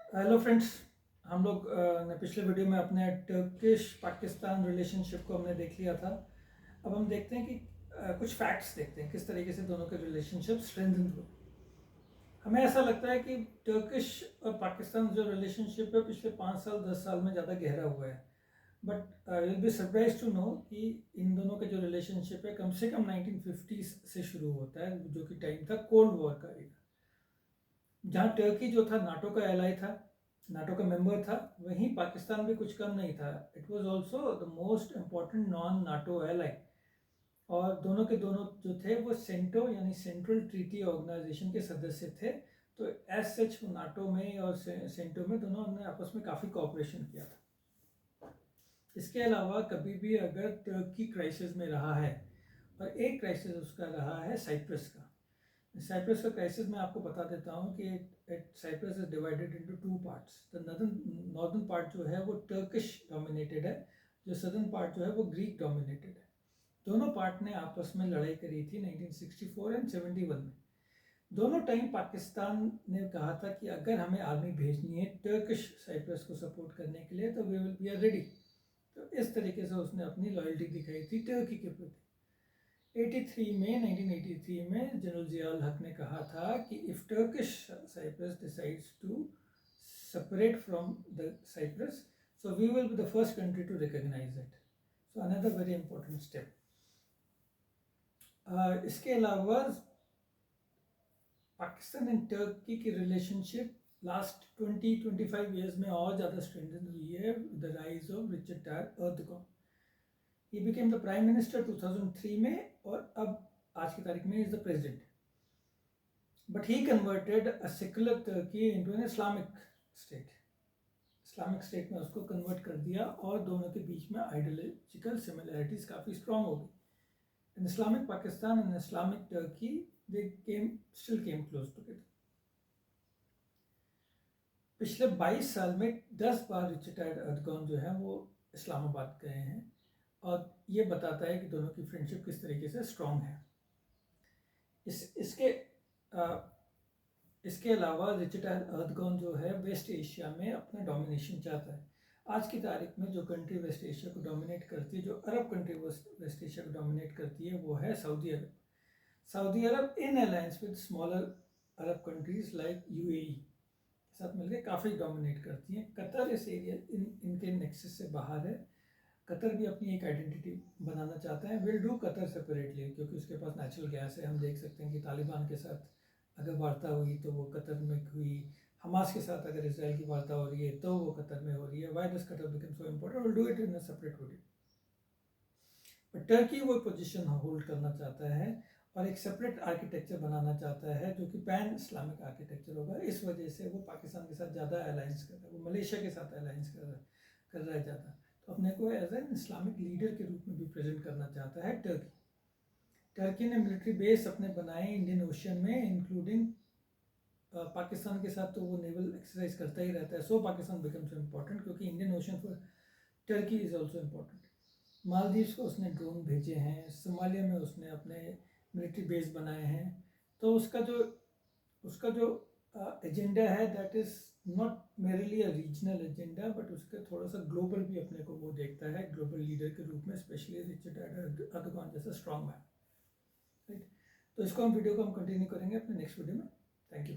Hello friends. हम लोग ने पिछले वीडियो में अपने टर्किश पाकिस्तान रिलेशनशिप को हमने देख लिया था। अब हम देखते हैं कि कुछ फैक्ट्स देखते हैं किस तरीके से दोनों के रिलेशनशिप स्ट्रेंथन हुए। हमें ऐसा लगता है कि टर्किश और पाकिस्तान जो रिलेशनशिप है पिछले 5 साल 10 साल में ज़्यादा गहरा हुआ है। But you will be surprise to know कि इन दोनों का जो रिलेशनशिप है कम से कम 1950s से शुरू होता है, जो कि टाइम था कोल्ड वॉर का एक, जहाँ टर्की जो था नाटो का एलाई था, नाटो का मेंबर था, वहीं पाकिस्तान भी कुछ कम नहीं था। It was also the most important non NATO ally. और दोनों के दोनों जो थे वो सेंटो यानी सेंट्रल ट्रीटी ऑर्गेनाइजेशन के सदस्य थे। तो एज सच नाटो में और सेंटो में दोनों ने आपस में काफ़ी कोऑपरेशन किया था। इसके अलावा कभी भी अगर टर्की क्राइसिस में रहा है, और एक क्राइसिस उसका रहा है साइप्रस का। साइप्रस का क्राइसिस मैं आपको बता देता हूँ कि Cyprus is divided into 2 parts. The northern part जो है वो टर्किश डोमिनेटेड है, जो सदर्न पार्ट जो है वो ग्रीक डोमिनेटेड है। दोनों पार्ट ने आपस में लड़ाई करी थी 1964 एंड 71 में। दोनों टाइम पाकिस्तान ने कहा था कि अगर हमें आर्मी भेजनी है टर्किश साइप्रस को सपोर्ट करने के लिए तो वी विल बी रेडी। तो इस तरीके से उसने अपनी लॉयल्टी दिखाई थी टर्की के प्रति। 1983 में जनरल जियाउल हक ने कहा था कि if Turkish Cyprus decides to separate from the Cyprus, so we will be the first country to recognize it. So another very important step. इसके अलावा पाकिस्तान एंड टर्की की रिलेशनशिप लास्ट 20-25 ईयर्स में और ज़्यादा स्ट्रेंथन हुई है with the rise of Richard Tayyip Erdogan. He became the prime minister 2003 में, और अब आज की तारीख में is the president. But he converted a secular Turkey into an Islamic state. Islamic state में उसको कन्वर्ट कर दिया और दोनों के बीच में आइडियोलॉजिकल सिमिलैरिटीज काफ़ी स्ट्रॉन्ग हो गई। इन Islamic Pakistan and Islamic Turkey they still came close together. पिछले 22 साल में 10 बार रिचर्ड तायिप एर्दोगन जो है वो इस्लामाबाद गए हैं, और ये बताता है कि दोनों की फ्रेंडशिप किस तरीके से स्ट्रॉन्ग है। इसके अलावा रिचर्ड तायिप एर्दोगन जो है वेस्ट एशिया में अपना डोमिनेशन चाहता है। आज की तारीख में जो कंट्री वेस्ट एशिया को डोमिनेट करती है, जो अरब कंट्री वेस्ट एशिया को डोमिनेट करती है, वो है Saudi Arab. Saudi Arab in alliance with smaller Arab countries like UAE के साथ मिलकर काफ़ी डोमिनेट करती हैं। कतर इस एरिया इनके नेक्सस से बाहर है। कतर भी अपनी एक आइडेंटिटी बनाना चाहता है। विल डू कतर सेपरेटली, क्योंकि उसके पास नेचुरल गैस है। हम देख सकते हैं कि तालिबान के साथ अगर वार्ता हुई तो वो कतर में हुई, हमास के साथ अगर इसराइल की वार्ता हो रही है तो वो कतर में हो रही है। Why does Qatar become so important? Will do it in a separate video. But Turkey वो पोजीशन होल्ड करना चाहता है और एक सेपरेट आर्किटेक्चर बनाना चाहता है जो कि पैन इस्लामिक आर्किटेक्चर होगा। इस वजह से वो पाकिस्तान के साथ ज़्यादा अलायंस कर रहा है, वो मलेशिया के साथ अलायंस कर रहा है ज़्यादा। तो अपने को एज एन इस्लामिक लीडर के रूप में भी प्रेजेंट करना चाहता है टर्की। टर्की ने मिलिट्री बेस अपने बनाए इंडियन ओशियन में, इंक्लूडिंग पाकिस्तान के साथ तो वो नेवल एक्सरसाइज करता ही रहता है। सो पाकिस्तान बिकम्स इम्पोर्टेंट क्योंकि Indian ocean for Turkey is also important. Maldives को उसने ड्रोन भेजे हैं, सोमालिया में उसने अपने मिलिट्री बेस बनाए हैं। तो उसका जो एजेंडा है that is not merely a regional agenda, but उसका थोड़ा सा ग्लोबल भी अपने को वो देखता है ग्लोबल लीडर के रूप में, स्पेशली रिचर्ड एर्दोगन जैसा स्ट्रॉन्ग मैन। राइट, तो इसको हम वीडियो को कंटिन्यू करेंगे अपने नेक्स्ट वीडियो में। Thank you.